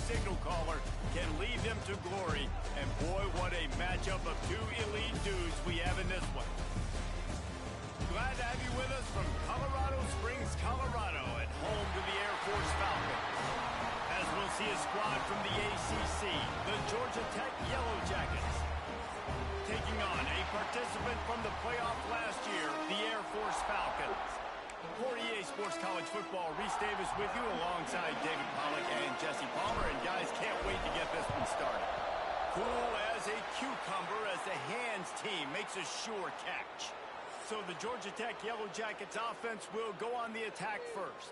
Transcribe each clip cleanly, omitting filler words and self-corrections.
signal caller can lead them to glory. And boy, what a matchup of two elite dudes we have in this one. Glad to have you with us from Colorado Springs, Colorado, at home to the Air Force Falcons. As we'll see a squad from the ACC, the Georgia Tech Yellow Jackets, taking on a participant from the playoff last year, the Air Force Falcons. For EA Sports College Football, Reese Davis with you alongside David Pollack and Jesse Palmer. And guys, can't wait to get this one started. Cool as a cucumber as the hands team makes a sure catch. So the Georgia Tech Yellow Jackets offense will go on the attack first.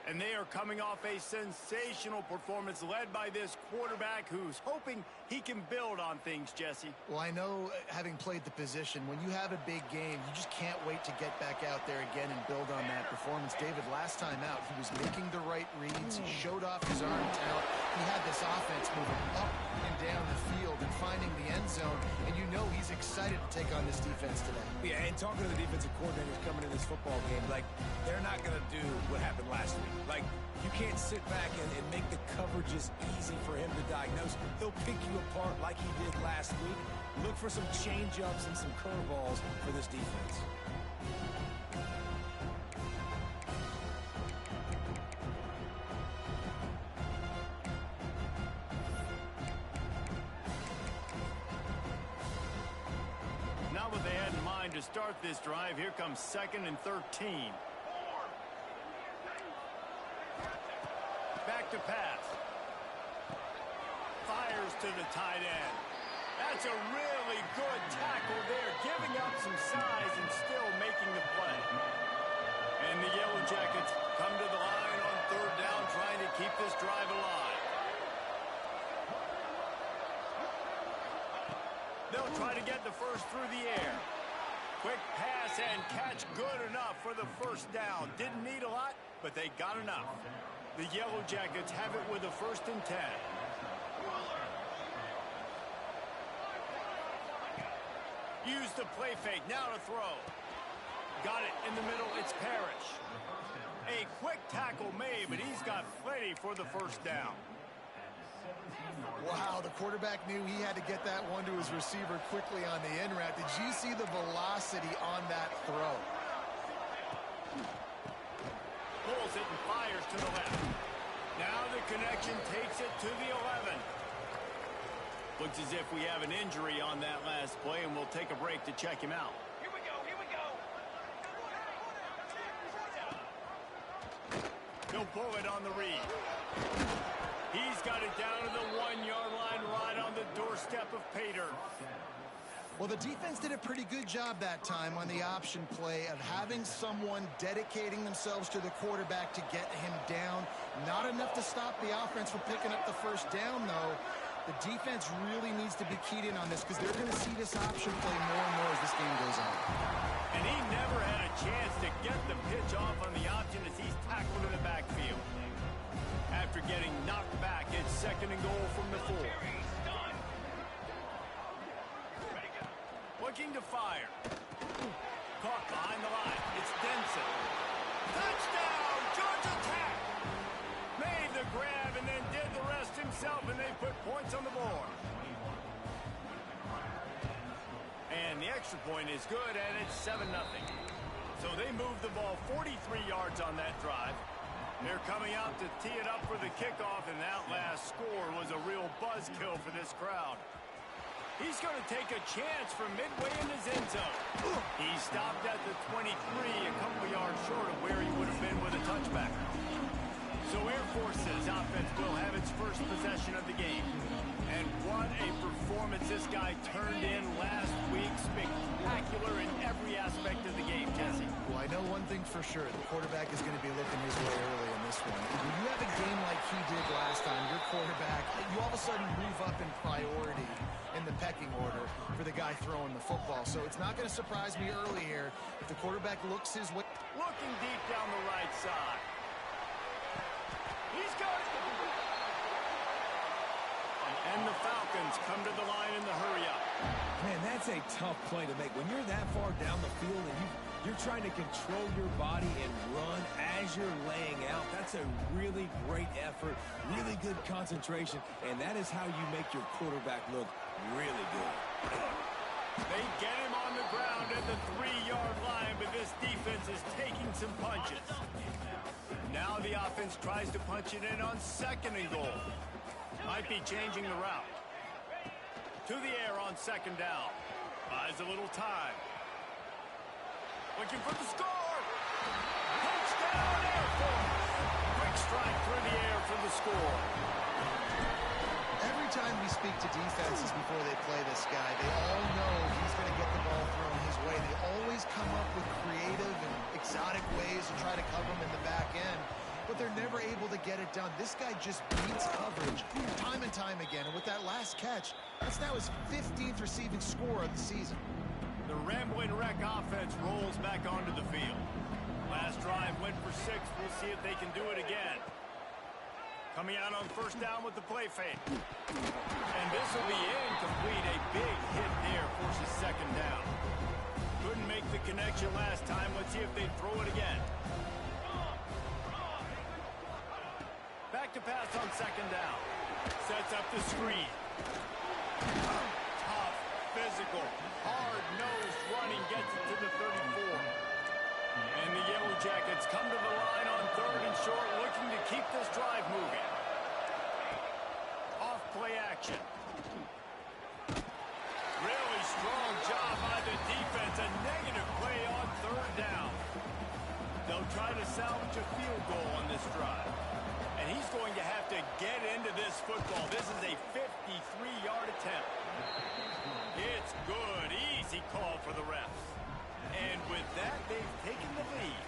And they are coming off a sensational performance led by this quarterback who's hoping he can build on things, Jesse. Well, I know, having played the position, when you have a big game, you just can't wait to get back out there again and build on that performance. David, last time out, he was making the right reads. He showed off his arm talent. He had this offense moving up and down the field and finding the end zone. And you know he's excited to take on this defense today. Yeah, and talking to the defensive coordinators coming to this football game, like, they're not going to do what happened last week. Like, you can't sit back and make the coverages easy for him to diagnose. He'll pick you apart like he did last week. Look for some change-ups and some curveballs for this defense. Not what they had in mind to start this drive. Here comes 2nd and 13. Back to pass. Fires to the tight end. That's a really good tackle there, giving up some size and still making the play. And the Yellow Jackets come to the line on 3rd down, trying to keep this drive alive. They'll try to get the first through the air. Quick pass and catch, good enough for the first down. Didn't need a lot, but they got enough. The Yellow Jackets have it with a 1st and 10. Use the play fake, now to throw. Got it in the middle, it's Parrish. A quick tackle made, but he's got plenty for the first down. Wow, the quarterback knew he had to get that one to his receiver quickly on the in route. Did you see the velocity on that throw? Pulls it and fires to the left. Now the connection takes it to the 11. Looks as if we have an injury on that last play, and we'll take a break to check him out. Here we go, here we go. He'll pull it on the read. He's got it down to the 1-yard line, right on the doorstep of Pater. Well, the defense did a pretty good job that time on the option play of having someone dedicating themselves to the quarterback to get him down. Not enough to stop the offense from picking up the first down, though. The defense really needs to be keyed in on this because they're going to see this option play more and more as this game goes on. And he never had a chance to get the pitch off on the option as he's tackled in the backfield. After getting knocked back, it's 2nd and goal from the 4. Looking to fire. Caught behind the line. It's Denson. Touchdown, Georgia Tech! Made the grab and then did the rest himself, and they put points on the board. And the extra point is good, and it's 7-0. So they moved the ball 43 yards on that drive. They're coming out to tee it up for the kickoff, and that last score was a real buzzkill for this crowd. He's going to take a chance from midway in his end zone. He stopped at the 23, a couple yards short of where he would have been with a touchback. So Air Force's offense will have its first possession of the game. And what a performance this guy turned in last week. Spectacular in every aspect of the game, Jesse. Well, I know one thing for sure. The quarterback is going to be looking his way early in this one. When you have a game like he did last time, your quarterback, you all of a sudden move up in priority in the pecking order for the guy throwing the football. So it's not going to surprise me early here if the quarterback looks his way. Looking deep down the right side. He's got it. An And the Falcons come to the line in the hurry-up. Man, that's a tough play to make. When you're that far down the field and you're trying to control your body and run as you're laying out, that's a really great effort, really good concentration, and that is how you make your quarterback look really good. They get him on the ground at the 3-yard line, but this defense is taking some punches. Now the offense tries to punch it in on 2nd and goal. Might be changing the route. To the air on 2nd down. Buys a little time. Looking for the score. Touchdown Air Force. Quick strike through the air for the score. Every time we speak to defenses before they play this guy, they all know he's going to get the ball thrown his way. They always come up with creative and exotic ways to try to cover him in the back end, but they're never able to get it done. This guy just beats coverage time and time again, and with that last catch, that's now his 15th receiving score of the season. The Rambling Wreck offense rolls back onto the field. Last drive went for 6. We'll see if they can do it again. Coming out on 1st down with the play fake. And this will be incomplete. A big hit there forces 2nd down. Couldn't make the connection last time. Let's see if they throw it again. Back to pass on 2nd down. Sets up the screen. Tough, physical, hard-nosed running gets it to the 34. And the Yellow Jackets come to the line on 3rd and short, looking to keep this drive moving. Off-play action. Really strong job by the defense. A negative play on 3rd down. They'll try to salvage a field goal on this drive. And he's going to have to get into this football. This is a 53-yard attempt. It's good. Easy call for the refs. And with that, they've taken the lead.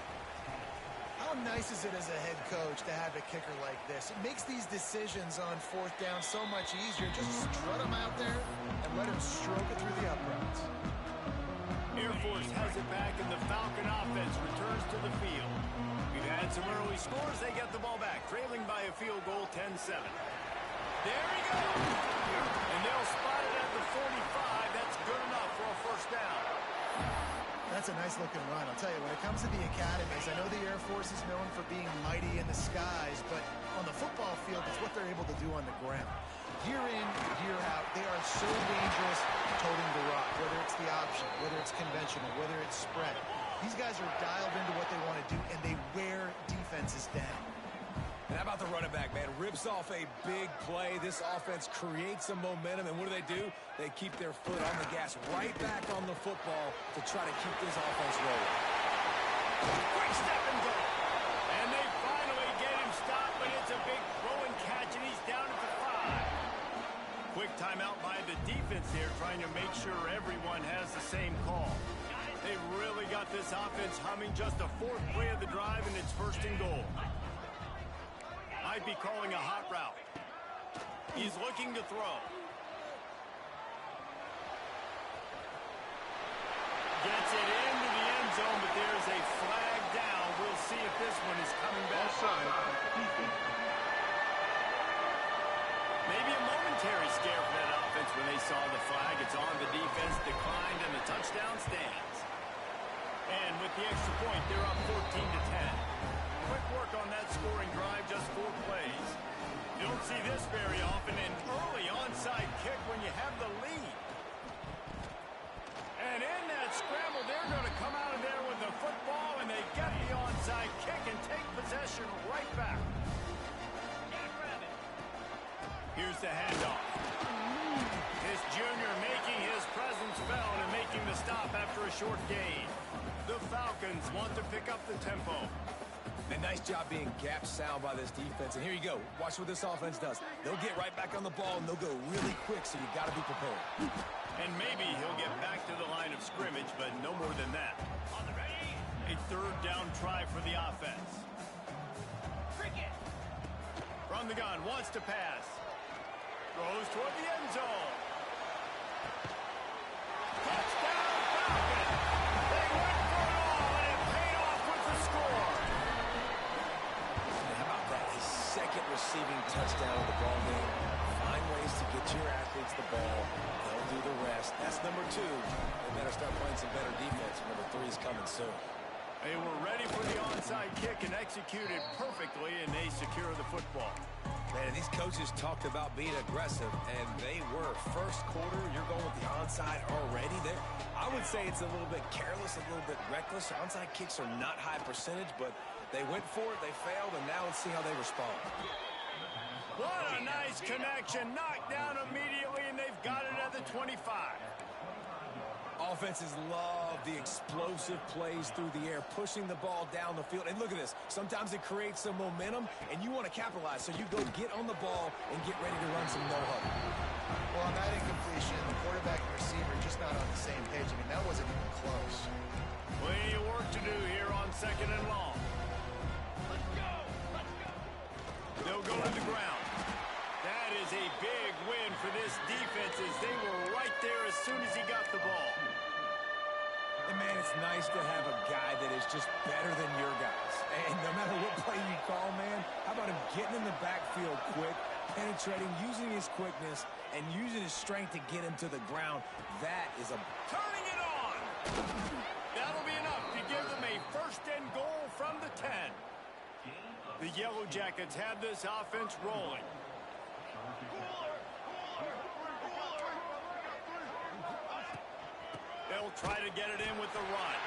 How nice is it as a head coach to have a kicker like this? It makes these decisions on 4th down so much easier. Just strut him out there and let him stroke it through the uprights. Air Force has it back, and the Falcon offense returns to the field. We've had some early scores. They get the ball back, trailing by a field goal, 10-7. There he goes. And they'll spot it at the 45. That's good enough for a 1st down. That's a nice-looking run. I'll tell you, when it comes to the academies, I know the Air Force is known for being mighty in the skies, but on the football field, it's what they're able to do on the ground. Year in, year out, they are so dangerous toting the rock, whether it's the option, whether it's conventional, whether it's spread. These guys are dialed into what they want to do, and they wear defenses down. And how about the running back, man? Rips off a big play. This offense creates some momentum, and what do? They keep their foot on the gas, right back on the football to try to keep this offense rolling. Quick step and go. And they finally get him stopped, but it's a big throw and catch, and he's down at the 5. Quick timeout by the defense here, trying to make sure everyone has the same call. They've really got this offense humming. Just a 4th play of the drive, and it's 1st and goal. Might be calling a hot route. He's looking to throw. Gets it into the end zone, but there's a flag down. We'll see if this one is coming back. Offside. Maybe a momentary scare for that offense when they saw the flag. It's on. The defense declined, and the touchdown stands. And with the extra point, they're up 14-10. Quick work on that scoring drive, just 4 plays. You don't see this very often, an early onside kick when you have the lead. And in that scramble, they're going to come out of there with the football, and they get the onside kick and take possession right back. Here's the handoff. This junior making his presence felt and making the stop after a short gain. The Falcons want to pick up the tempo. A nice job being gap sound by this defense. And here you go. Watch what this offense does. They'll get right back on the ball, and they'll go really quick, so you got to be prepared. And maybe he'll get back to the line of scrimmage, but no more than that. A 3rd down try for the offense. From the gun, wants to pass. Throws toward the end zone. Touchdown, Falcons! They went for it all, and it paid off with the score. How about that? His 2nd receiving touchdown of the ball game. Find ways to Get your athletes the ball. They'll do the rest. That's number 2. They better start playing some better defense. Number 3 is coming soon. They were ready for the onside kick and executed perfectly, and they secure the football. Man, these coaches talked about being aggressive, and they were. First quarter, you're going with the onside already. I would say it's a little bit careless, a little bit reckless. Onside kicks are not high percentage, but they went for it, they failed, and now let's see how they respond. What a nice connection. Knocked down immediately, and they've got it at the 25. Offenses love the explosive plays through the air, pushing the ball down the field. And look at this. Sometimes it creates some momentum, and you want to capitalize. So you go get on the ball and get ready to run some no-huddle. Well, on that incompletion, the quarterback and receiver just not on the same page. I mean, that wasn't even close. Plenty of work to do here on 2nd and long. Let's go! Let's go! They'll go to the ground. That is a big win for this defense as they were right there as soon as he got the ball. And, man, it's nice to have a guy that is just better than your guys. And no matter what play you call, man, how about him getting in the backfield quick, penetrating, using his quickness, and using his strength to get him to the ground. That is a... Turning it on! That'll be enough to give them a 1st and goal from the 10. The Yellow Jackets have this offense rolling. They'll try to get it in with the run.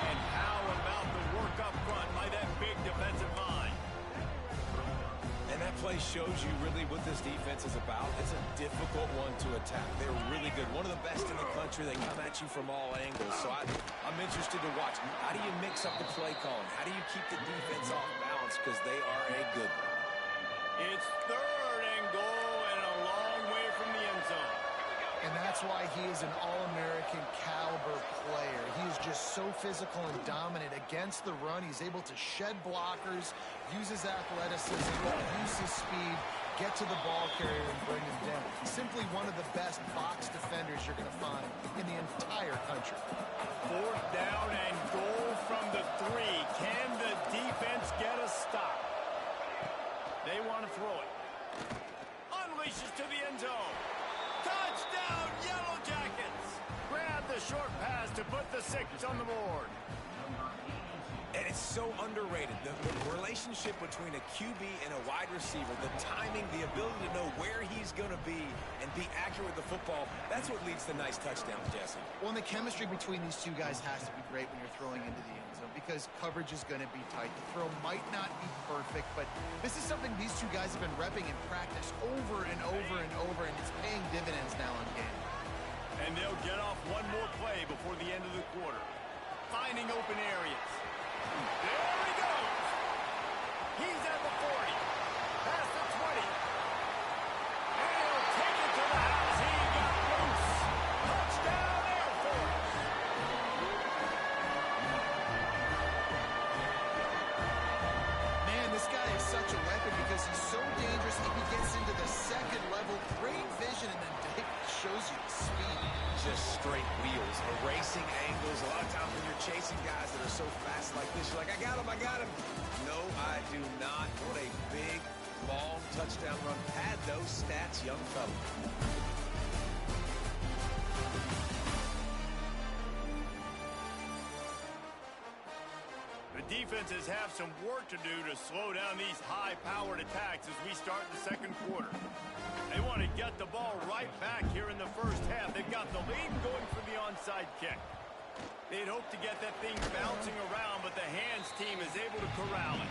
And how about the work up front by that big defensive line? And that play shows you really what this defense is about. It's a difficult one to attack. They're really good. One of the best in the country. They come at you from all angles. So I'm interested to watch. How do you mix up the play calling? How do you keep the defense off balance? Because they are a good one. It's 3rd and goal and a long way from the end zone. And that's why he is an All-American caliber player. He is just so physical and dominant against the run. He's able to shed blockers, use his athleticism, use his speed, get to the ball carrier and bring him down. He's simply one of the best box defenders you're going to find in the entire country. 4th down and goal from the 3. Can the defense get a stop? They want to throw it. Unleashes to the end zone. Touchdown, Yellow Jackets! Grab the short pass to put the 6 on the board. And it's so underrated. The relationship between a QB and a wide receiver, the timing, the ability to know where he's going to be and be accurate with the football, that's what leads to nice touchdowns, Jesse. Well, and the chemistry between these two guys has to be great when you're throwing into the end zone because coverage is going to be tight. The throw might not be perfect, but this is something these two guys have been repping in practice over and over and over, and it's paying dividends now in game. And they'll get off one more play before the end of the quarter. Finding open areas. There he goes. He's at the 40. Past the 20. And he'll take it to the house. He got loose. Touchdown, Air Force. Man, this guy is such a weapon because he's so dangerous if he gets into the 2nd level. Great vision, and then Dave shows you the speed. Just straight wheels, erasing angles. A lot of times when you're chasing guys that are so fast like this, you're like, I got him. No, I do not. What a big, long touchdown run. Pad those stats, young fella. The defenses have some work to do to slow down these high-powered attacks as we start the 2nd quarter. They want to get the ball right back here in the 1st half. They've got the lead going for the onside kick. They'd hope to get that thing bouncing around, but the hands team is able to corral it.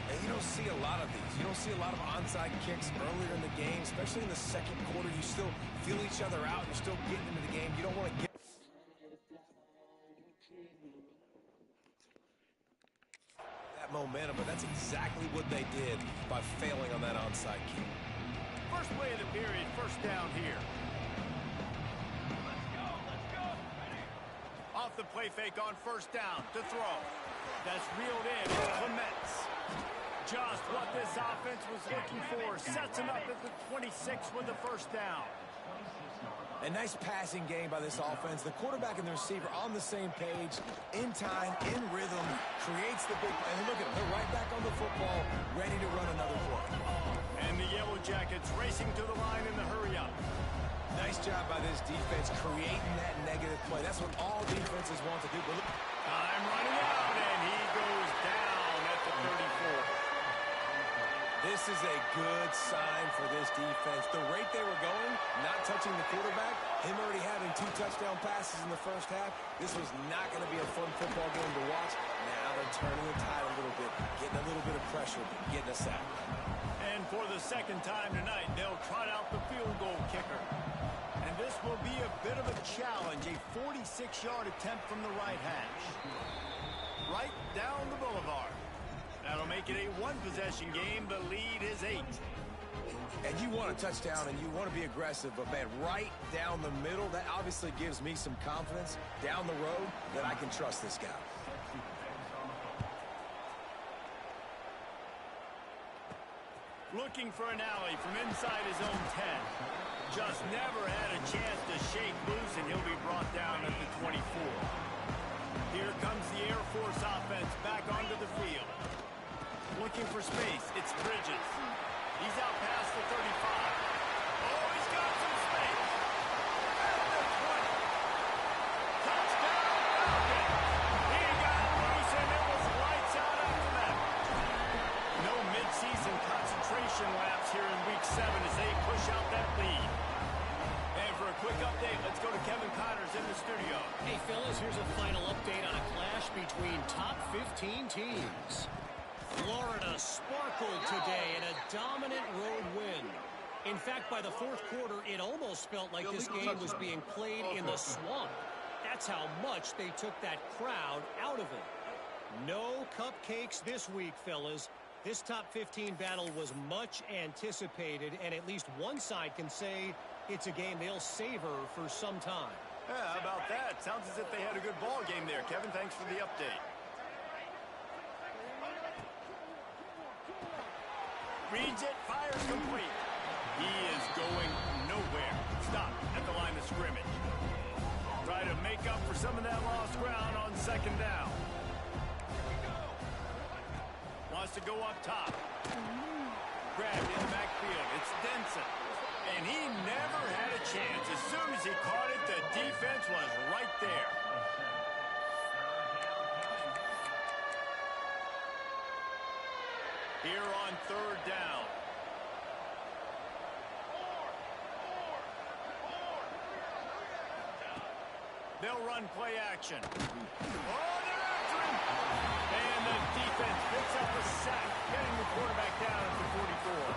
And you don't see a lot of these. You don't see a lot of onside kicks earlier in the game, especially in the 2nd quarter. You still feel each other out. You're still getting into the game. You don't want to get that momentum, but that's exactly what they did by failing on that onside kick. First play of the period, 1st down here. Let's go. Off the play fake on 1st down to throw. That's reeled in. Clements. Just what this offense was looking for. Sets him up at the 26 with the 1st down. A nice passing game by this offense. The quarterback and the receiver on the same page, in time, in rhythm, creates the big play. And look at them, they're right back on the football, ready to run another play. And the Yellow Jackets racing to the line in the hurry-up. Nice job by this defense creating that negative play. That's what all defenses want to do. But look. Time running out, and he goes down at the 34. This is a good sign for this defense. The rate they were going, not touching the quarterback, him already having 2 touchdown passes in the first half, this was not going to be a fun football game to watch. Now they're turning the tide a little bit, getting a little bit of pressure, getting a sack. And for the second time tonight, they'll trot out the field goal kicker. And this will be a bit of a challenge, a 46-yard attempt from the right hash. Right down the boulevard. That'll make it a one-possession game. The lead is 8. And you want a touchdown and you want to be aggressive, but man, right down the middle, that obviously gives me some confidence down the road that I can trust this guy. Looking for an alley from inside his own 10. Just never had a chance to shake loose, and he'll be brought down at the 24. Here comes the Air Force offense back onto the field. Looking for space. It's Bridges. He's out past the 35. Oh, he's got some space. At the 20. Touchdown, Falcons. He got loose, and it was lights out after that. No midseason concentration laps here in Week 7 as they push out that lead. And for a quick update, let's go to Kevin Connors in the studio. Hey, fellas, here's a final update on a clash between top 15 teams. Florida sparkled today in a dominant road win. In fact, by the fourth quarter, it almost felt like this game was being played in the swamp. That's how much they took that crowd out of it. No cupcakes this week, fellas. This top 15 battle was much anticipated, and at least one side can say it's a game they'll savor for some time. Yeah, how about that? Sounds as if they had a good ball game there. Kevin, thanks for the update. Reads it, fires complete. He is going nowhere. Stop at the line of scrimmage. Try to make up for some of that lost ground on second down. Wants to go up top. Grabbed in the backfield. It's Denson. And he never had a chance. As soon as he caught it, the defense was right there. Here on third down. They'll run play action. Oh, they're after him! And the defense picks up a sack, getting the quarterback down at the 44.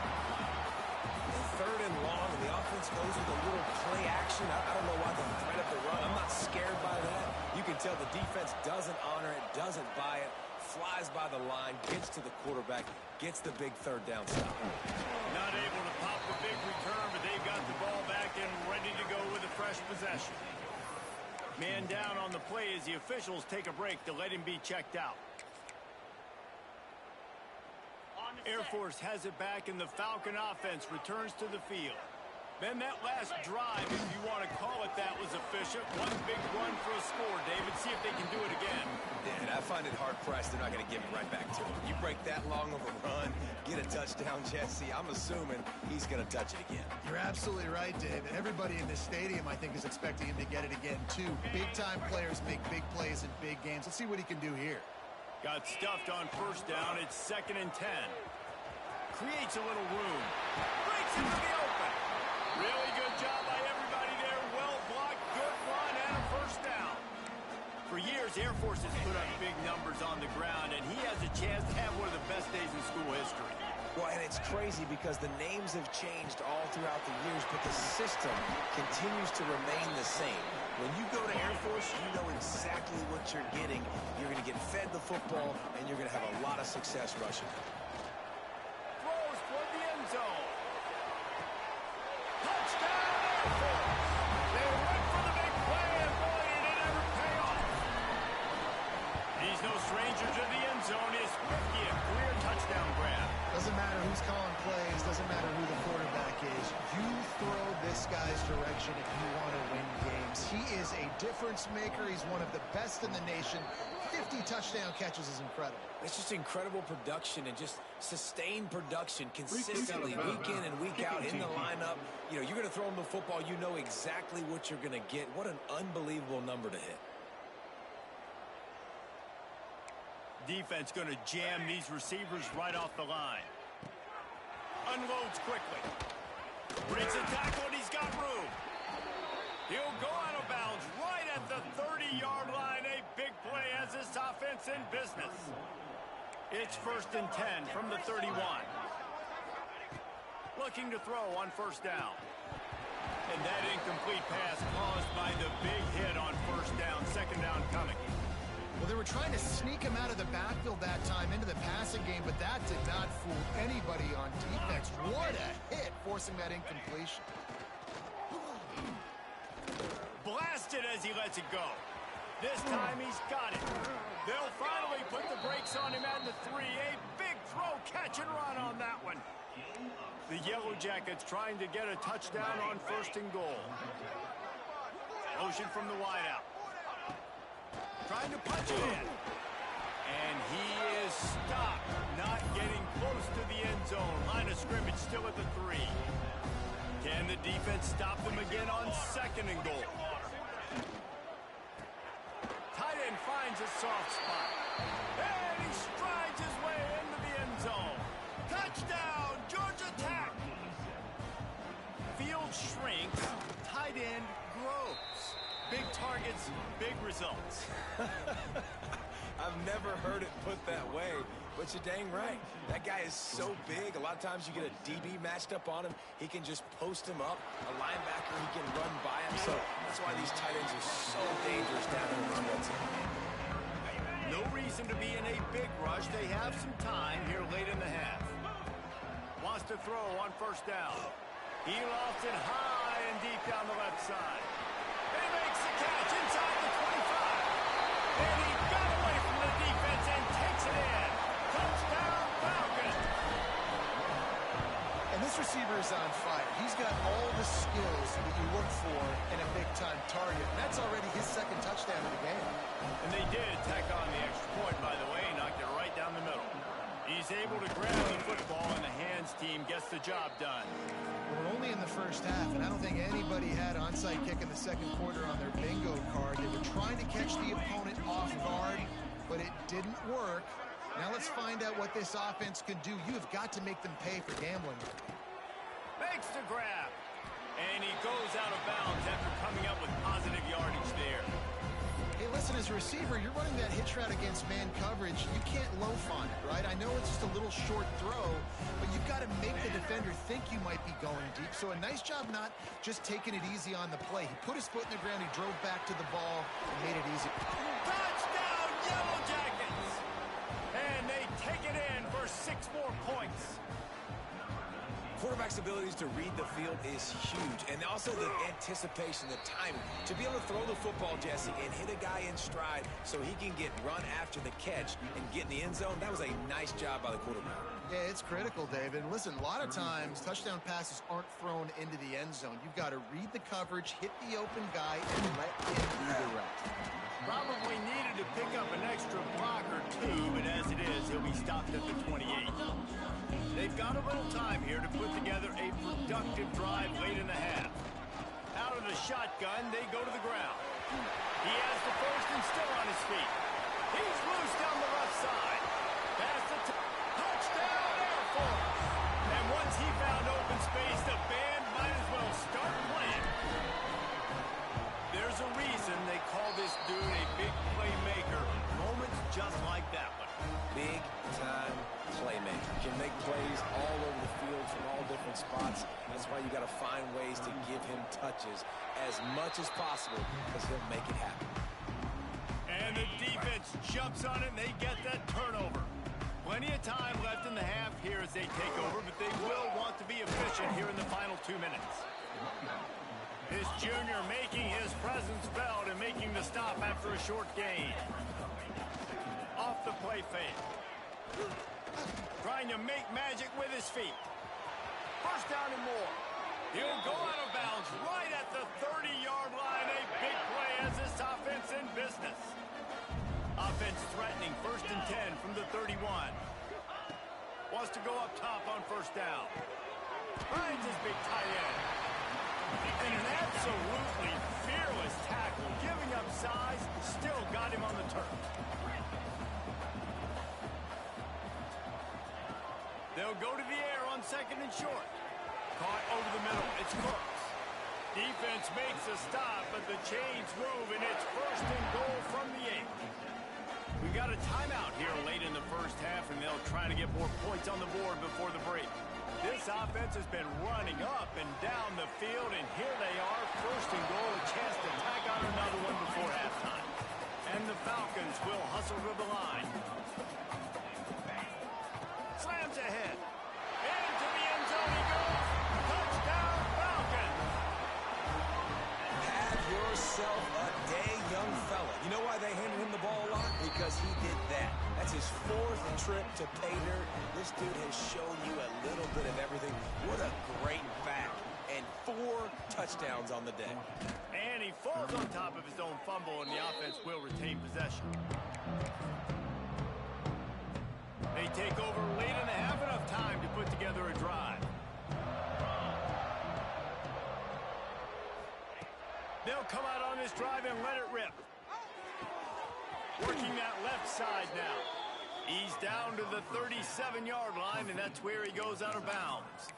Third and long, and the offense goes with a little play action. I don't know why the threat of the run. I'm not scared by that. You can tell the defense doesn't honor it, doesn't buy it, flies by the line, gets to the quarterback, gets the big third down stop. Not able to pop the big return, but they've got the ball back and ready to go with a fresh possession. Man down on the play as the officials take a break to let him be checked out. Air Force has it back, and the Falcon offense returns to the field. Ben, that last drive, if you want to call it that, was efficient. One big run for a score, David. See if they can do it again. And I find it hard-pressed they're not going to give it right back to him. You break that long of a run, get a touchdown, Jesse, I'm assuming he's going to touch it again. You're absolutely right, David. Everybody in this stadium, I think, is expecting him to get it again, too. Big-time players make big plays in big games. Let's see what he can do here. Got stuffed on first down. It's 2nd and 10. Creates a little room. Breaks into the open. Really good job by everybody there. Well blocked, good run, and a first down. For years, Air Force has put up big numbers on the ground, and he has a chance to have one of the best days in school history. Well, and it's crazy because the names have changed all throughout the years, but the system continues to remain the same. When you go to Air Force, you know exactly what you're getting. You're going to get fed the football, and you're going to have a lot of success rushing. Throws toward the end zone. Touchdown, Air Force! They went for the big play, and boy, did it ever pay off. He's no stranger to the end zone. His 50th career touchdown grab. Doesn't matter who's calling plays, doesn't matter who the quarterback is. You throw this guy's direction if you want to difference maker. He's one of the best in the nation. 50 touchdown catches is incredible. It's just incredible production and just sustained production consistently week in and week out in the lineup. You know, you're going to throw him the football. You know exactly what you're going to get. What an unbelievable number to hit. Defense going to jam these receivers right off the line. Unloads quickly. Breaks a tackle and he's got room. He'll go out of bounds right at the 30-yard line. A big play has this offense in business. It's 1st and 10 from the 31. Looking to throw on 1st down. And that incomplete pass caused by the big hit on 1st down. 2nd down coming. Well, they were trying to sneak him out of the backfield that time into the passing game, but that did not fool anybody on defense. What a hit, forcing that incompletion. Blasted as he lets it go. This time he's got it. They'll finally put the brakes on him at the 3. A big throw, catch and run on that one. The Yellow Jackets trying to get a touchdown on 1st and goal. Motion from the wideout. Trying to punch it in. And he is stopped. Not getting close to the end zone. Line of scrimmage still at the 3. Can the defense stop them again on 2nd and goal? Tight end finds a soft spot. And he strides his way into the end zone. Touchdown, Georgia Tech. Field shrinks. Tight end grows. Big targets, big results. I've never heard it put that way, but you're dang right. That guy is so big. A lot of times you get a DB matched up on him. He can just post him up. A linebacker, he can run by him. So that's why these tight ends are so dangerous down in the football team. No reason to be in a big rush. They have some time here late in the half. Wants to throw on 1st down. He lofts it high and deep down the left side. And he makes the catch inside the 25. And he got away from the defense and takes it in. Touchdown, Falcons. And this receiver is on fire. He's got all the skills that you look for in a big-time target. And that's already his 2nd touchdown of the game. And they did tack on the extra point, by the way, knocked it right down the middle. He's able to grab the football, and the hands team gets the job done. We're only in the 1st half, and I don't think anybody had onside kick in the 2nd quarter on their bingo card. They were trying to catch the opponent off guard, but it didn't work. Now let's find out what this offense can do. You have got to make them pay for gambling. Makes the grab. And he goes out of bounds after coming up with positive yardage there. Hey, listen, as a receiver, you're running that hitch route against man coverage. You can't loaf on it, right? I know it's just a little short throw, but you've got to make the defender think you might be going deep. So a nice job not just taking it easy on the play. He put his foot in the ground, he drove back to the ball, and made it easy. Touchdown, Yellow Jackets! And they take it in for 6 more points. Quarterback's abilities to read the field is huge, and also the anticipation, the timing. To be able to throw the football, Jesse, and hit a guy in stride so he can get run after the catch and get in the end zone, that was a nice job by the quarterback. Yeah, it's critical, David. And listen, a lot of times, touchdown passes aren't thrown into the end zone. You've got to read the coverage, hit the open guy, and let him do the rest. Probably needed to pick up an extra block or 2, but as it is, he'll be stopped at the 28. They've got a little time here to put together a productive drive late in the half. Out of the shotgun, they go to the ground. He has the 1st and still on his feet. He's loose down the left side. Pass the touchdown, Air Force. And once he found open space, the band might as well start playing. There's a reason they call this dude a big playmaker. Moments just like that one. Big time playmaker. Can make plays all over the field from all different spots. That's why you got to find ways to give him touches as much as possible, because he'll make it happen. And the defense jumps on it, and they get that turnover. Plenty of time left in the half here as they take over, but they will want to be efficient here in the final 2 minutes. This junior making his presence felt and making the stop after a short gain. Off the play fake. Trying to make magic with his feet. 1st down and more. He'll go out of bounds right at the 30-yard line. A big play as this offense in business. Offense threatening 1st and 10 from the 31. Wants to go up top on 1st down. Finds his big tight end. And an absolutely fearless tackle. Giving up size, still got him on the turf. They'll go to the air on 2nd and short. Caught over the middle. It's Cooks. Defense makes a stop, but the chains move, and it's 1st and goal from the 8. We got a timeout here late in the 1st half, and they'll try to get more points on the board before the break. This offense has been running up and down the field, and here they are, 1st and goal, a chance to tack on another one before halftime. And the Falcons will hustle to the line. Slams ahead. Into the end zone he goes. Touchdown, Falcons. Have yourself a day, young fella. You know why they handed him the ball a lot? Because he did that. That's his 4th trip to pay dirt. This dude has shown you a little bit of everything. What a great back. And 4 touchdowns on the day. And he falls on top of his own fumble, and the offense will retain possession. They take over late in the half, enough time to put together a drive. They'll come out on this drive and let it rip. Working that left side now. He's down to the 37-yard line, and that's where he goes out of bounds.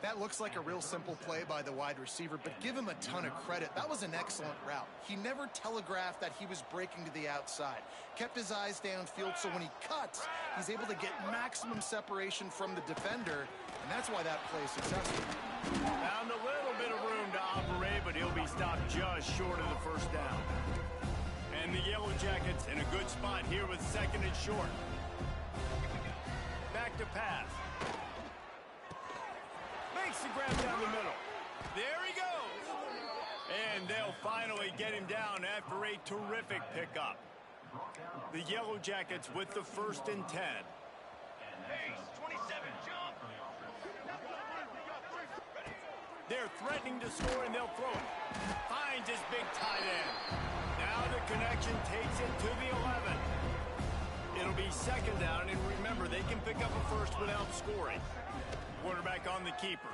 That looks like a real simple play by the wide receiver, but give him a ton of credit. That was an excellent route. He never telegraphed that he was breaking to the outside. Kept his eyes downfield, so when he cuts, he's able to get maximum separation from the defender, and that's why that play is successful. Found a little bit of room to operate, but he'll be stopped just short of the 1st down. And the Yellow Jackets in a good spot here with 2nd and short. Back to pass. Makes the grab down the middle. There he goes. And they'll finally get him down after a terrific pickup. The Yellow Jackets with the 1st and 10. They're threatening to score, and they'll throw it. Finds his big tight end. Now the connection takes it to the 11. It'll be 2nd down, and remember, they can pick up a 1st without scoring. Quarterback on the keeper.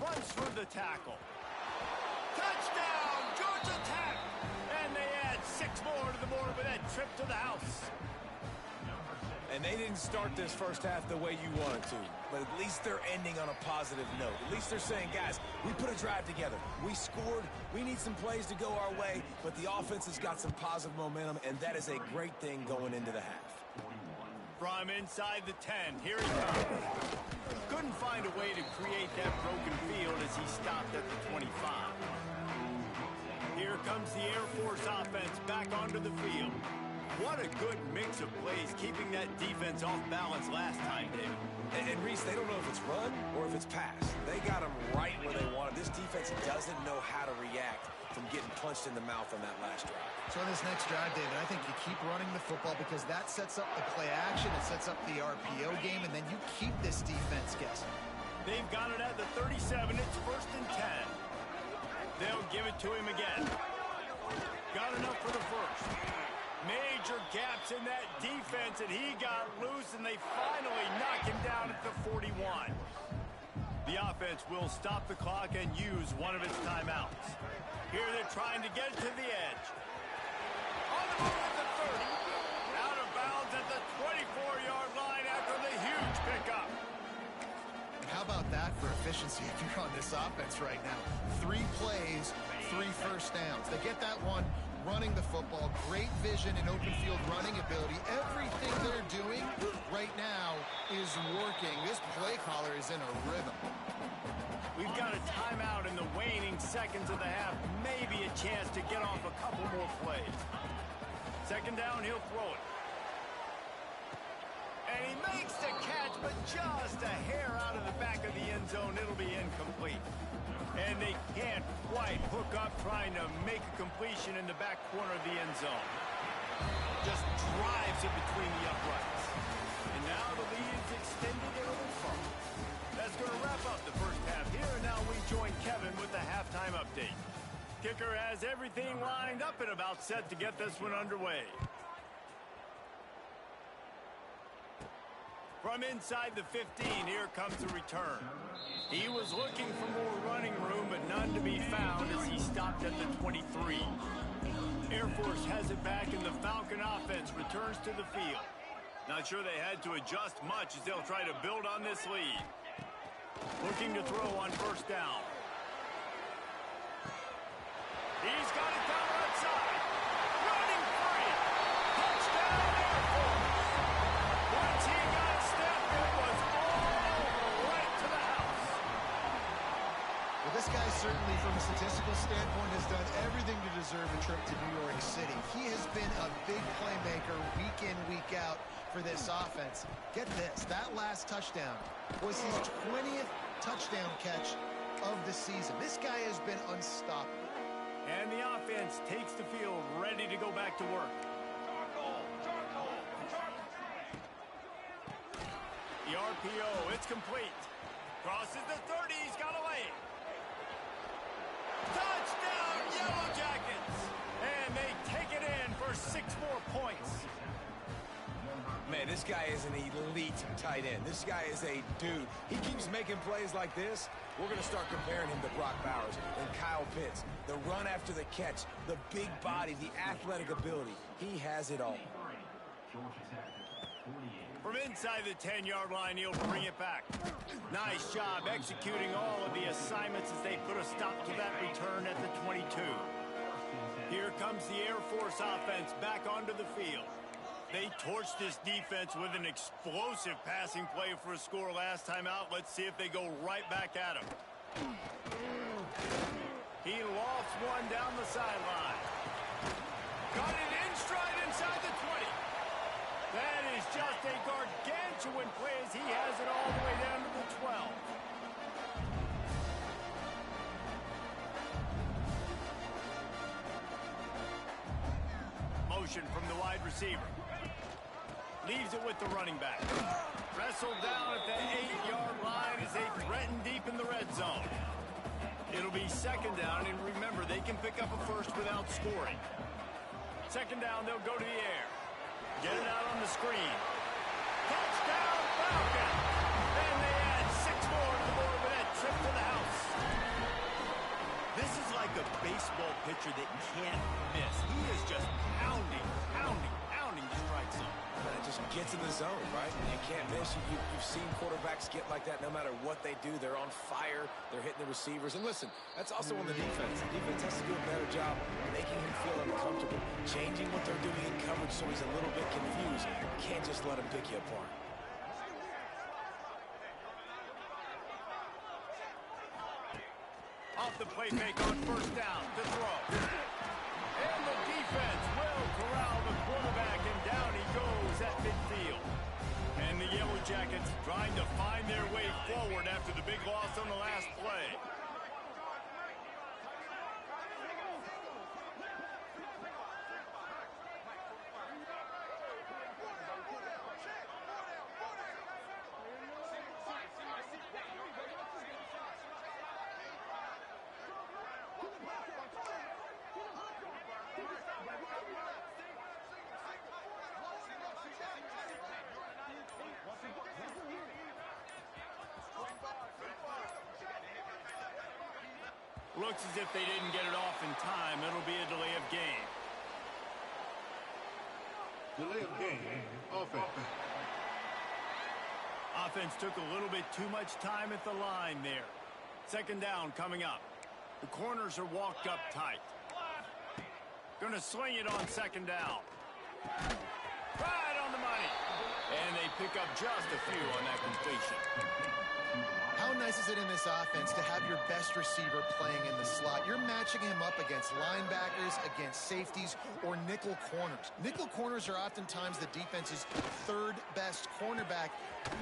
Runs for the tackle. Touchdown! Georgia Tech! And they add 6 more to the board with that trip to the house. And they didn't start this 1st half the way you wanted to, but at least they're ending on a positive note. At least they're saying, guys, we put a drive together. We scored. We need some plays to go our way, but the offense has got some positive momentum, and that is a great thing going into the half. From inside the 10, here he comes. Couldn't find a way to create that broken field as he stopped at the 25. Here comes the Air Force offense back onto the field. What a good mix of plays, keeping that defense off balance last time, David. And Reese, they don't know if it's run or if it's pass. They got them right where they want it. This defense doesn't know how to react from getting punched in the mouth on that last drive. So on this next drive, David, I think you keep running the football because that sets up the play action, it sets up the RPO game, and then you keep this defense guessing. They've got it at the 37. It's 1st and 10. They'll give it to him again. Got enough for the 1st. Major gaps in that defense, and he got loose, and they finally knock him down at the 41. The offense will stop the clock and use one of its timeouts. Here they're trying to get it to the edge. On the move at the 30. Out of bounds at the 24-yard line after the huge pickup. How about that for efficiency if you're on this offense right now? 3 plays, 3 first downs. They get that one running the football, great vision and open field running ability. Everything they're doing right now is working. This play caller is in a rhythm. We've got a timeout in the waning seconds of the half. Maybe a chance to get off a couple more plays. 2nd down, he'll throw it. And he makes the catch, but just a hair out of the back of the end zone. It'll be incomplete. And they can't quite hook up trying to make a completion in the back corner of the end zone. Just drives it between the uprights. And now the lead is extended a little further. That's going to wrap up the first half here, and now we join Kevin with the halftime update. Kicker has everything lined up and about set to get this one underway. From inside the 15, here comes the return. He was looking for more running room, but none to be found as he stopped at the 23. Air Force has it back, and the Falcon offense returns to the field. Not sure they had to adjust much as they'll try to build on this lead. Looking to throw on first down. He's got it down the right side. Running free. Touchdown Air Force. Once he got a step, it was all right to the house. Well, this guy certainly, from a statistical standpoint, has done everything to deserve a trip to New York City. He has been a big playmaker week in, week out for this offense. Get this, that last touchdown was his 20th touchdown catch of the season. This guy has been unstoppable. And the offense takes the field, ready to go back to work. The RPO, it's complete. Crosses the 30, he's got a lane. Touchdown, Yellow Jackets! And they take it in for 6 more points. Man, this guy is an elite tight end. This guy is a dude. He keeps making plays like this. We're going to start comparing him to Brock Bowers and Kyle Pitts. The run after the catch, the big body, the athletic ability. He has it all. From inside the 10-yard line, he'll bring it back. Nice job executing all of the assignments as they put a stop to that return at the 22. Here comes the Air Force offense back onto the field. They torched this defense with an explosive passing play for a score last time out. Let's see if they go right back at him. He lofts one down the sideline. Got it in stride inside the 20. That is just a gargantuan play as he has it all the way down to the 12. Motion from the wide receiver. Leaves it with the running back. Wrestled down at the 8-yard line as they threaten deep in the red zone. It'll be second down, and remember, they can pick up a first without scoring. Second down, they'll go to the air. Get it out on the screen. Touchdown, Falcon! And they add 6 more to the board with that trip to the house. This is like a baseball pitcher that can't miss. He is just pounding the strike zone. But it just gets in the zone, right? You can't miss. You've seen quarterbacks get like that no matter what they do. They're on fire. They're hitting the receivers. And listen, that's also on the defense. The defense has to do a better job making him feel uncomfortable, changing what they're doing in coverage so he's a little bit confused. Can't just let him pick you apart. Off the play fake on first down to throw. And the defense will corral the quarterback, and down he goes at midfield. And the Yellow Jackets trying to find their way forward after the big loss on the last play. Looks as if they didn't get it off in time. It'll be a delay of game. Delay of game. Offense. Offense took a little bit too much time at the line there. Second down coming up. The corners are walked up tight. Going to sling it on second down. Right on the money. And they pick up just a few on that completion. How nice is it in this offense to have your best receiver playing in the slot? You're matching him up against linebackers, against safeties, or nickel corners. Nickel corners are oftentimes the defense's third best cornerback.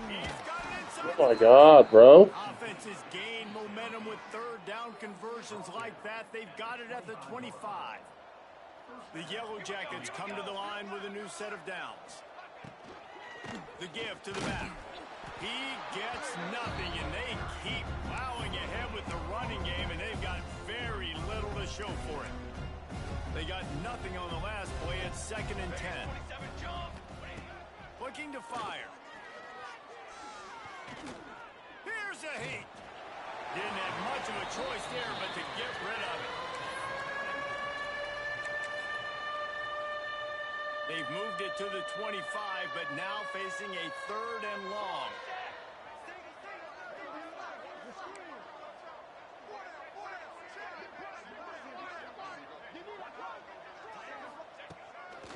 He's got it inside. Oh my God, bro. Offenses gain momentum with third down conversions like that. They've got it at the 25. The Yellow Jackets come to the line with a new set of downs. The give to the back. He gets nothing, and they keep plowing ahead with the running game, and they've got very little to show for it. They got nothing on the last play. It's 2nd and 10. Looking to fire. Here's a heat. Didn't have much of a choice there, but to get rid of it. They've moved it to the 25, but now facing a 3rd and long.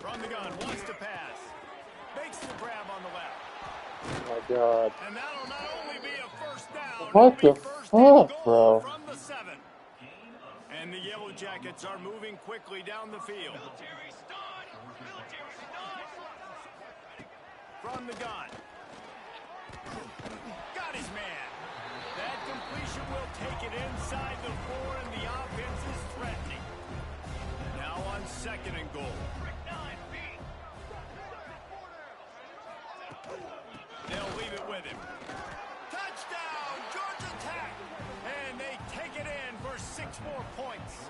From the gun, wants to pass. Makes the grab on the left. Oh my God. And that'll not only be a first down, What the fuck, bro? from the 7. And the Yellow Jackets are moving quickly down the field. From the gun. Got his man. That completion will take it inside the 4, and the offense is threatening. Now on 2nd and goal. They'll leave it with him. Touchdown, Georgia Tech! And they take it in for 6 more points.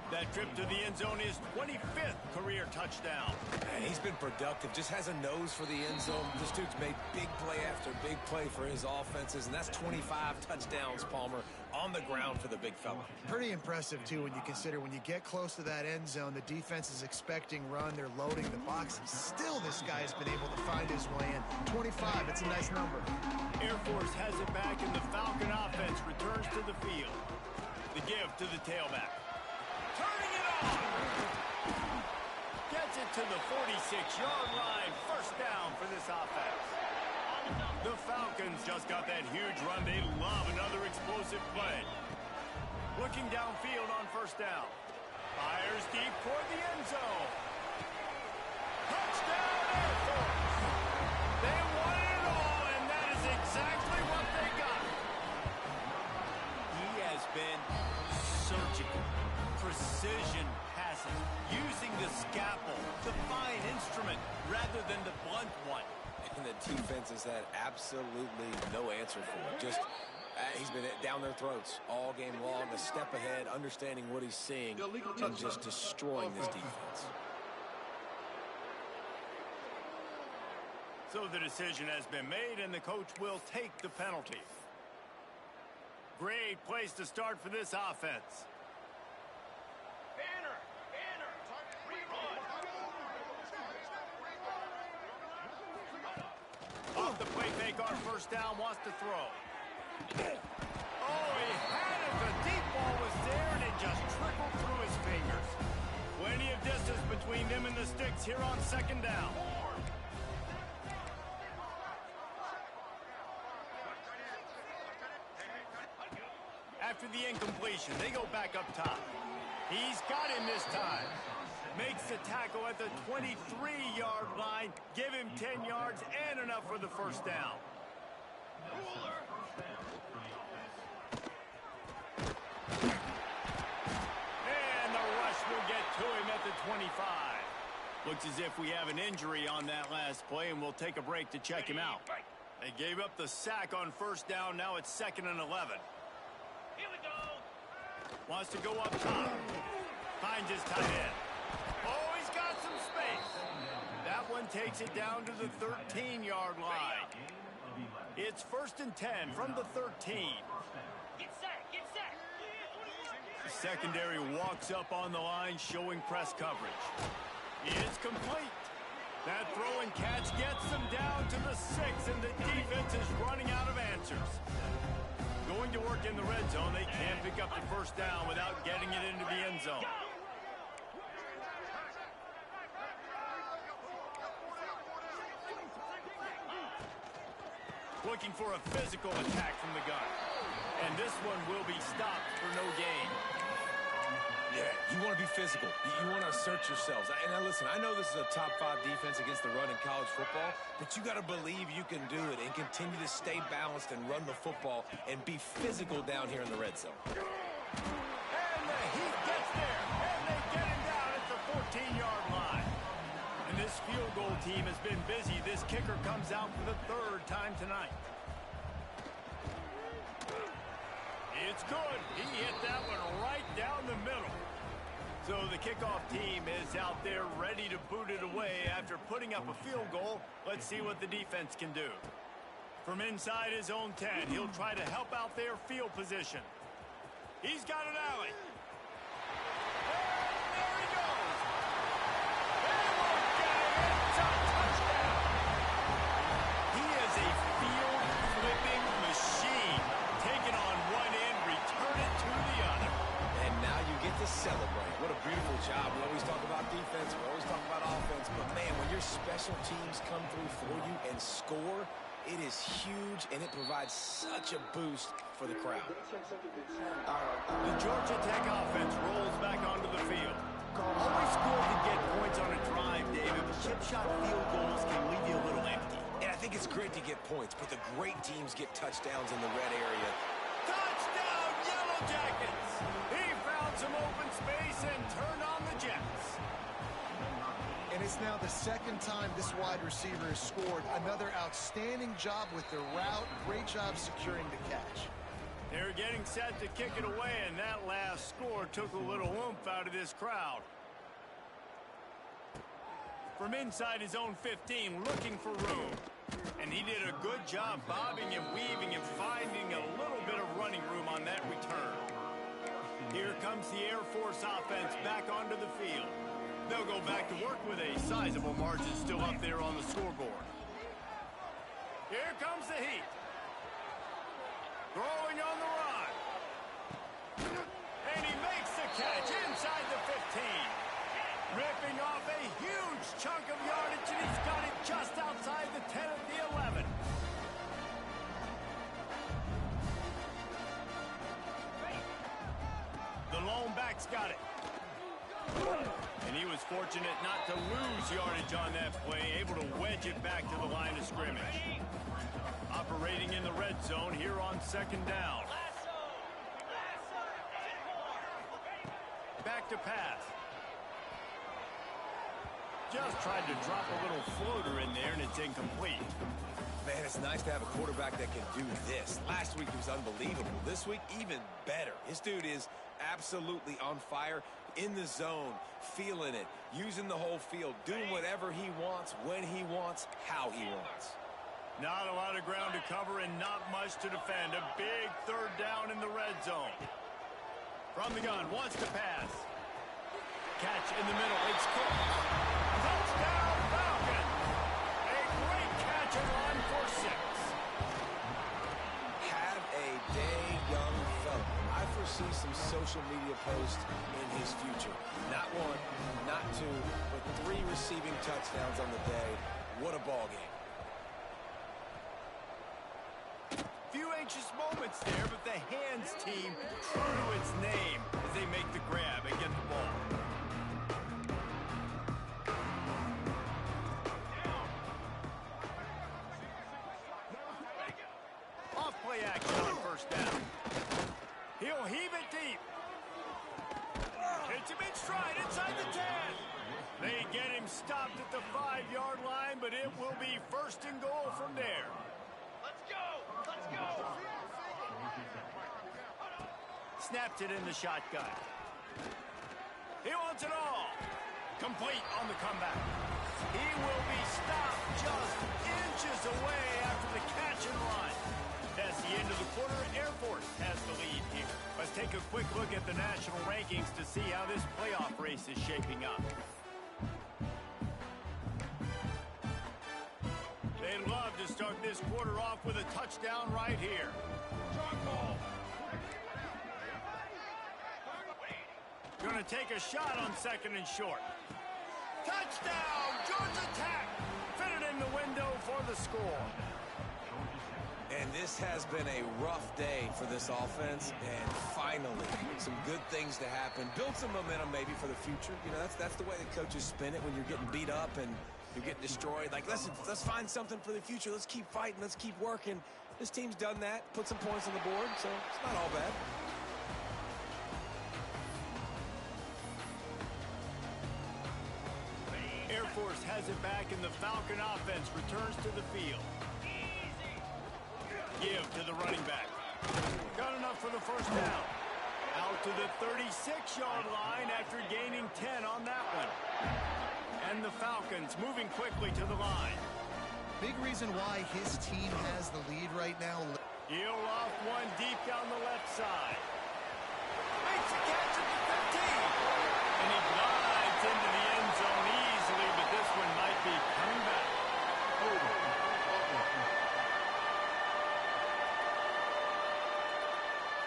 That trip to the end zone is 25th career touchdown. And he's been productive, just has a nose for the end zone. This dude's made big play after big play for his offenses, and that's 25 touchdowns, Palmer, on the ground for the big fella. Pretty impressive, too, when you consider when you get close to that end zone, the defense is expecting run, they're loading the box, and still this guy's been able to find his way in. 25, it's a nice number. Air Force has it back, and the Falcon offense returns to the field. The give to the tailback. Turning it on. Gets it to the 46-yard line. First down for this offense. The Falcons just got that huge run. They love another explosive play. Looking downfield on first down. Fires deep toward the end zone. Touchdown, Air Force. They won it all, and that is exactly what they got. He has been surgical. Precision passing, using the scalpel, the fine instrument, rather than the blunt one. And the defense has had absolutely no answer for it. Just, he's been down their throats all game long, a step ahead, understanding what he's seeing, and just destroying this defense. So the decision has been made, and the coach will take the penalty. Great place to start for this offense. Off the play fake, our first down, wants to throw. Oh, he had it. The deep ball was there, and it just trickled through his fingers. Plenty of distance between them and the sticks here on 2nd down. After the incompletion, they go back up top. He's got him this time. Makes the tackle at the 23-yard line. Give him 10 yards and enough for the first down. And the rush will get to him at the 25. Looks as if we have an injury on that last play, and we'll take a break to check him out. They gave up the sack on first down. Now it's 2nd and 11. Here we go. Wants to go up top. Finds his tight end. Oh, he's got some space. That one takes it down to the 13-yard line. It's 1st and 10 from the 13. Get set, get set. The secondary walks up on the line, showing press coverage. It's complete. That throw and catch gets them down to the 6, and the defense is running out of answers. Going to work in the red zone, they can't pick up the first down without getting it into the end zone. Looking for a physical attack from the gun. And this one will be stopped for no gain. Yeah, you want to be physical. You want to assert yourselves. And now listen, I know this is a top 5 defense against the run in college football, but you got to believe you can do it and continue to stay balanced and run the football and be physical down here in the red zone. And the Heat gets there, and they get him down at the 14-yard line. And This field goal team has been busy. This kicker comes out for the third time tonight. It's good. He hit that one right down the middle. So the kickoff team is out there ready to boot it away after putting up a field goal. Let's see what the defense can do. From inside his own 10, he'll try to help out their field position. He's got an alley. And there he goes. They won't get it. It's a touchdown. He is a field-flipping machine. Taking on one end, return it to the other. And now you get to celebrate. What a beautiful job. We always talk about defense. We always talk about offense. But, man, when your special teams come through for you and score, it is huge, and it provides such a boost for the crowd. The Georgia Tech offense rolls back onto the field. Always good to get points on a drive, David, but chip shot field goals can leave you a little empty. And I think it's great to get points, but the great teams get touchdowns in the red area. Touchdown, Yellow Jackets! He found some open space and turned on the Jets. And it's now the second time this wide receiver has scored. Another outstanding job with the route. Great job securing the catch. They're getting set to kick it away, and that last score took a little oomph out of this crowd. From inside his own 15, looking for room. And he did a good job bobbing and weaving and finding a little bit of running room on that return. Here comes the Air Force offense back onto the field. They'll go back to work with a sizable margin still up there on the scoreboard. Here comes the Heat. Throwing on the run. And he makes the catch inside the 15. Ripping off a huge chunk of yardage, and he's got it just outside the 10 of the 11. The lone back's got it. And he was fortunate not to lose yardage on that play, able to wedge it back to the line of scrimmage. Operating in the red zone here on second down. Back to pass. Just tried to drop a little floater in there, and it's incomplete. Man, it's nice to have a quarterback that can do this. Last week he was unbelievable. This week, even better. This dude is absolutely on fire, in the zone, feeling it, using the whole field, doing whatever he wants, when he wants, how he wants. Not a lot of ground to cover and not much to defend. A big third down in the red zone. From the gun, wants to pass. Catch in the middle, it's Cook. Touchdown, Falcons! A great catch and run for 6. Have a day, young fella. I foresee some social media posts in his future. Not 1, not 2, but 3 receiving touchdowns on the day. What a ball game. Few anxious moments there, but the hands team true to its name as they make the grab and get the ball. Off play action on first down. He'll heave it deep. Hits him in stride inside the 10. They get him stopped at the 5-yard line, but it will be first and goal from there. Let's go! Let's go! Snaps it in the shotgun. He wants it all. Complete on the comeback. He will be stopped just inches away after the catch and run. That's the end of the quarter. Air Force has the lead here. Let's take a quick look at the national rankings to see how this playoff race is shaping up. They'd love to start this quarter off with a touchdown right here. Going to take a shot on second and short. Touchdown, Georgia Tech! Fitted in the window for the score. And this has been a rough day for this offense, and finally, some good things to happen. Build some momentum maybe for the future. You know, that's the way the coaches spin it when you're getting beat up and you're getting destroyed. Like, let's find something for the future. Let's keep fighting. Let's keep working. This team's done that, put some points on the board, so it's not all bad. Air Force has it back, and the Falcon offense returns to the field. Give to the running back. Got enough for the first down. Out to the 36-yard line after gaining 10 on that one. And the Falcons moving quickly to the line. Big reason why his team has the lead right now. He'll off one deep down the left side. Makes a catch at the 15. And he glides into the end zone easily, but this one might be coming back.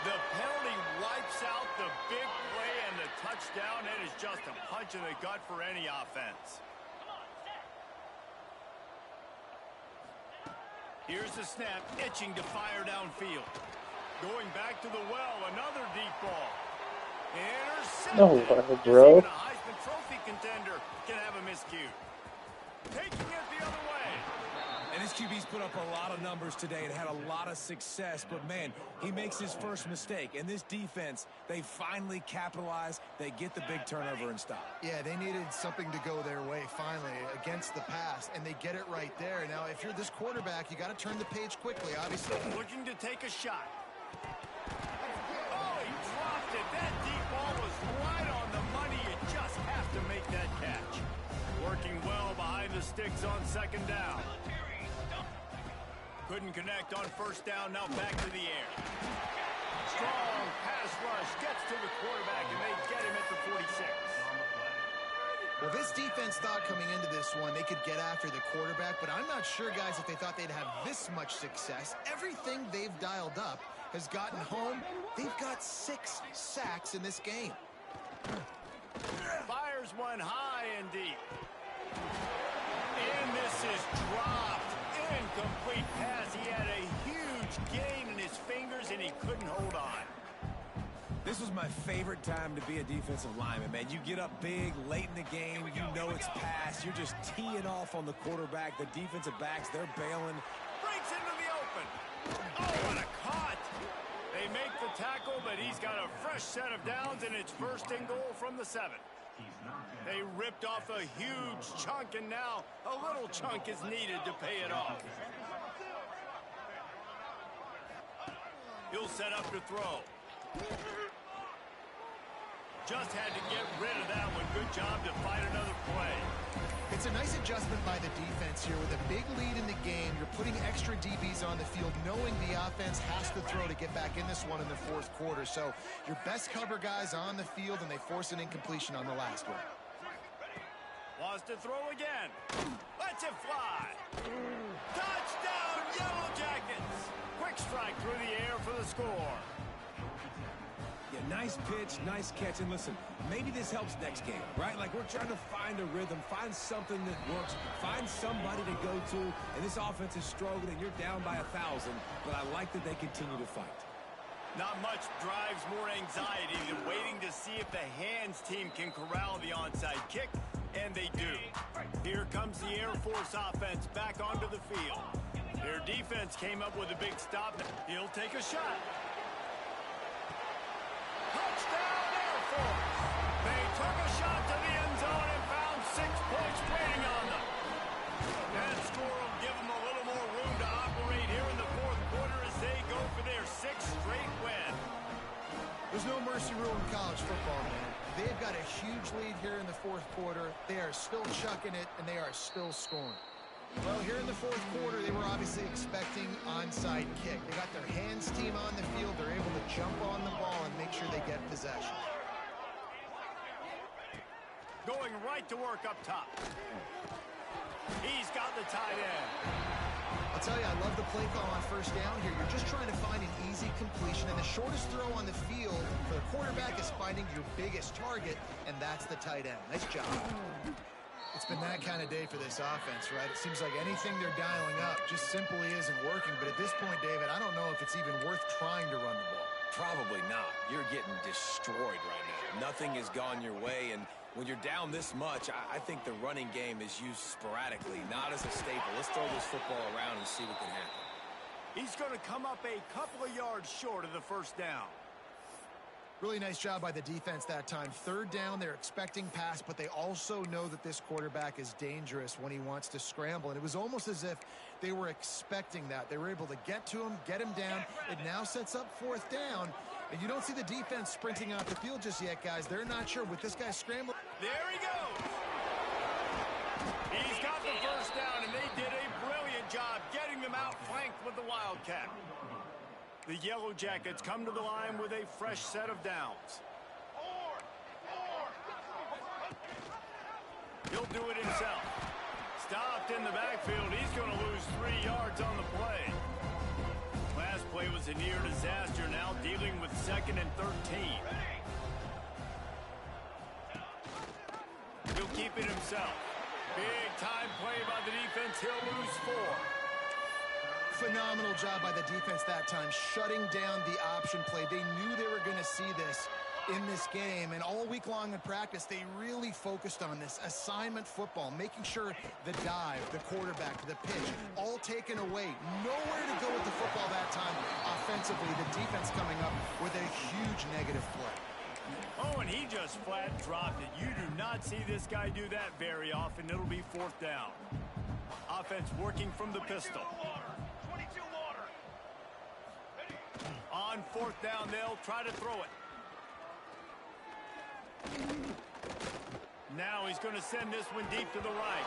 The penalty wipes out the big play and the touchdown. It is just a punch in the gut for any offense. Here's the snap, itching to fire downfield. Going back to the well, another deep ball. Intercepted. No way, Just bro. even a Heisman Trophy contender can have a miscue. Taking it the other way. And his QB's put up a lot of numbers today and had a lot of success, but man, he makes his first mistake. And this defense, they finally capitalize. They get the big turnover and stop. Yeah, they needed something to go their way finally against the pass, and they get it right there. Now, if you're this quarterback, you got to turn the page quickly, obviously. Looking to take a shot. Oh, he dropped it. That deep ball was right on the money. You just have to make that catch. Working well behind the sticks on second down. Couldn't connect on first down. Now back to the air. Strong pass rush gets to the quarterback, and they get him at the 46. Well, this defense thought coming into this one they could get after the quarterback, but I'm not sure, guys, if they thought they'd have this much success. Everything they've dialed up has gotten home. They've got 6 sacks in this game. Fires one high and deep. And this is dropped. Incomplete pass. He had a huge gain in his fingers, and he couldn't hold on. This was my favorite time to be a defensive lineman, man. You get up big, late in the game, you know it's past. You're just teeing off on the quarterback. The defensive backs, they're bailing. Breaks into the open. Oh, what a cut. They make the tackle, but he's got a fresh set of downs, and it's first and goal from the 7. They ripped off a huge chunk, and now a little chunk is needed to pay it off. He'll set up to throw. Just had to get rid of that one. Good job to fight another play. It's a nice adjustment by the defense here. With a big lead in the game, you're putting extra DBs on the field, knowing the offense has to throw to get back in this one in the 4th quarter. So your best cover guys on the field, and they force an incompletion on the last one. Wants to throw again. Lets it fly. Touchdown, Yellow Jackets. Quick strike through the air for the score. Yeah, nice pitch, nice catch. And listen, maybe this helps next game, right? Like, we're trying to find a rhythm, find something that works, find somebody to go to. And this offense is struggling, and you're down by 1,000. But I like that they continue to fight. Not much drives more anxiety than waiting to see if the hands team can corral the onside kick, and they do. Here comes the Air Force offense back onto the field. Their defense came up with a big stop. He'll take a shot. Touchdown, Air Force! They took a shot to the end zone and found 6 points waiting on them. That score will give them a little more room to operate here in the 4th quarter as they go for their 6th straight win. There's no mercy rule in college football, man. They've got a huge lead here in the 4th quarter. They are still chucking it, and they are still scoring. Well, here in the 4th quarter, they were obviously expecting onside kick. They got their hands team on the field. They're able to jump on the ball and make sure they get possession. Going right to work up top. He's got the tight end. I'll tell you, I love the play call on first down here. You're just trying to find an easy completion, and the shortest throw on the field for the quarterback is finding your biggest target, and that's the tight end. Nice job. It's been that kind of day for this offense, right? It seems like anything they're dialing up just simply isn't working. But at this point, David, I don't know if it's even worth trying to run the ball. Probably not. You're getting destroyed right now. Nothing has gone your way, and when you're down this much, I think the running game is used sporadically, not as a staple. Let's throw this football around and see what can happen. He's going to come up a couple of yards short of the first down. Really nice job by the defense that time. Third down, they're expecting pass, but they also know that this quarterback is dangerous when he wants to scramble. And it was almost as if they were expecting that. They were able to get to him, get him down. It now sets up fourth down. And you don't see the defense sprinting off the field just yet, guys. They're not sure with this guy scrambling. There he goes. He's got the first down, and they did a brilliant job getting them outflanked with the Wildcat. The Yellow Jackets come to the line with a fresh set of downs. He'll do it himself. Stopped in the backfield. He's going to lose 3 yards on the play. Last play was a near disaster, now dealing with 2nd and 13. He'll keep it himself. Big time play by the defense. He'll lose 4. Phenomenal job by the defense that time, shutting down the option play. They knew they were going to see this in this game, and all week long in practice, they really focused on this assignment football, making sure the dive, the quarterback, the pitch, all taken away. Nowhere to go with the football that time offensively. The defense coming up with a huge negative play. Oh, and he just flat dropped it. You do not see this guy do that very often. It'll be 4th down. Offense working from the pistol. On 4th down, they'll try to throw it. Now he's going to send this one deep to the right.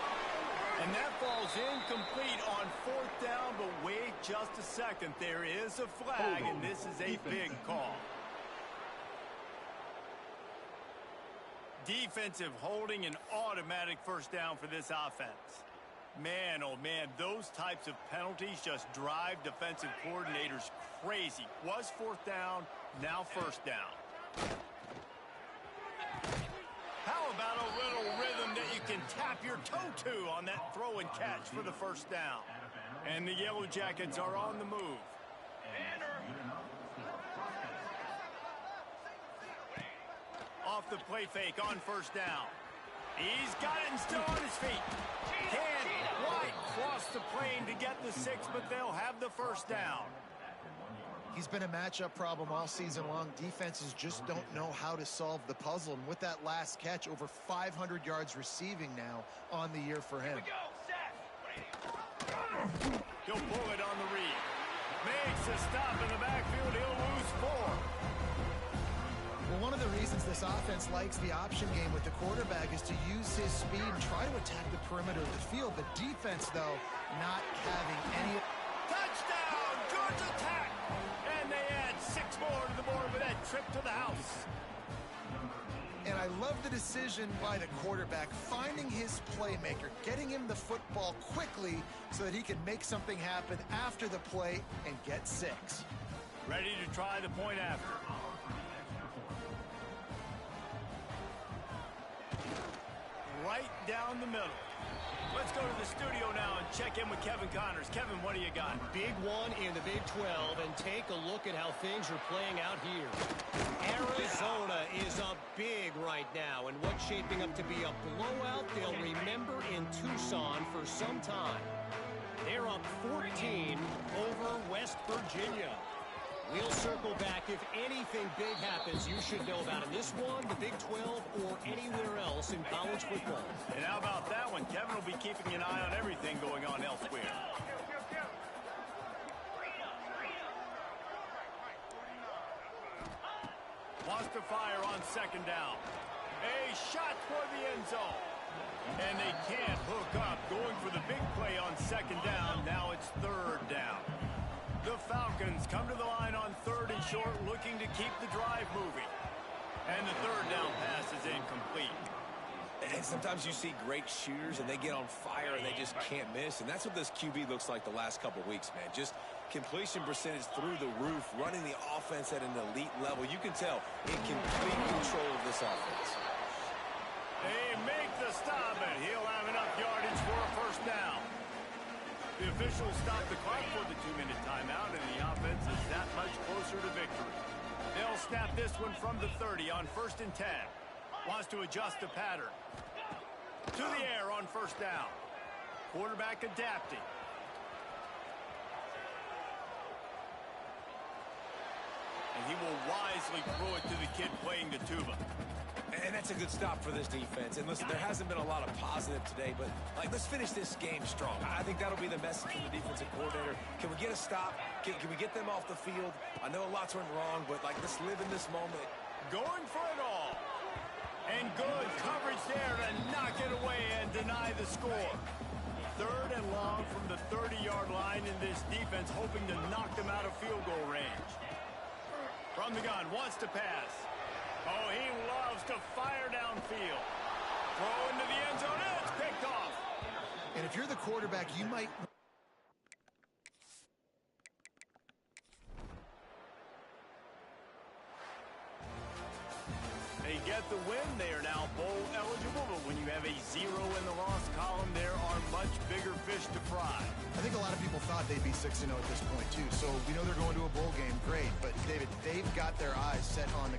And that falls incomplete on 4th down, but wait just a second. There is a flag, and this is a big call. Defensive holding, an automatic first down for this offense. Man, oh man, those types of penalties just drive defensive coordinators crazy. Was 4th down, now 1st down. How about a little rhythm that you can tap your toe to on that throw and catch for the 1st down? And the Yellow Jackets are on the move. Off the play fake on 1st down. He's got it and still on his feet. Can't quite cross the plane to get the 6, but they'll have the 1st down. He's been a matchup problem all season long. Defenses just don't know how to solve the puzzle. And with that last catch, over 500 yards receiving now on the year for him. He'll pull it on the read. Makes a stop in the backfield. He'll lose 4. Well, one of the reasons this offense likes the option game with the quarterback is to use his speed and try to attack the perimeter of the field. The defense, though, not having any... Touchdown! Georgia Tech! And they add 6 more to the board with that trip to the house. And I love the decision by the quarterback, finding his playmaker, getting him the football quickly so that he can make something happen after the play and get 6. Ready to try the point after. Right down the middle. Let's go to the studio now and check in with Kevin Connors. Kevin, what do you got? Big one in the Big 12, and take a look at how things are playing out here. Arizona is up big right now, and what's shaping up to be a blowout they'll remember in Tucson for some time. They're up 14 over West Virginia. We'll circle back. If anything big happens, you should know about it. This one, the Big 12, or anywhere else in college football. And how about that one? Kevin will be keeping an eye on everything going on elsewhere. Wants to fire on 2nd down. A shot toward the end zone. And they can't hook up. Going for the big play on 2nd down. Now it's 3rd down. The Falcons come to the line on 3rd and short, looking to keep the drive moving. And the 3rd down pass is incomplete. And sometimes you see great shooters, and they get on fire, and they just can't miss. And that's what this QB looks like the last couple weeks, man. Just completion percentage through the roof, running the offense at an elite level. You can tell in complete control of this offense. They make the stop, and he'll have enough yardage for a 1st down. The officials stop the clock for the 2-minute timeout, and the offense is that much closer to victory. They'll snap this one from the 30 on 1st and 10. Wants to adjust the pattern. To the air on 1st down. Quarterback adapting. And he will wisely throw it to the kid playing the tuba. And that's a good stop for this defense. And listen, there hasn't been a lot of positive today, but let's finish this game strong. I think that'll be the message from the defensive coordinator. Can we get a stop? Can we get them off the field? I know a lot's went wrong, but let's live in this moment. Going for it all. And good coverage there to knock it away and deny the score. 3rd and long from the 30-yard line, in this defense hoping to knock them out of field goal range. From the gun, wants to pass. Oh, he loves to fire downfield. Throw into the end zone, and it's picked off. And if you're the quarterback, you might... They get the win. They are now bowl eligible, but when you have a 0 in the loss column, there are much bigger fish to fry. I think a lot of people thought they'd be 6-0 at this point, too. So we know they're going to a bowl game. Great. But, David, they've got their eyes set on the...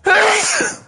Hey!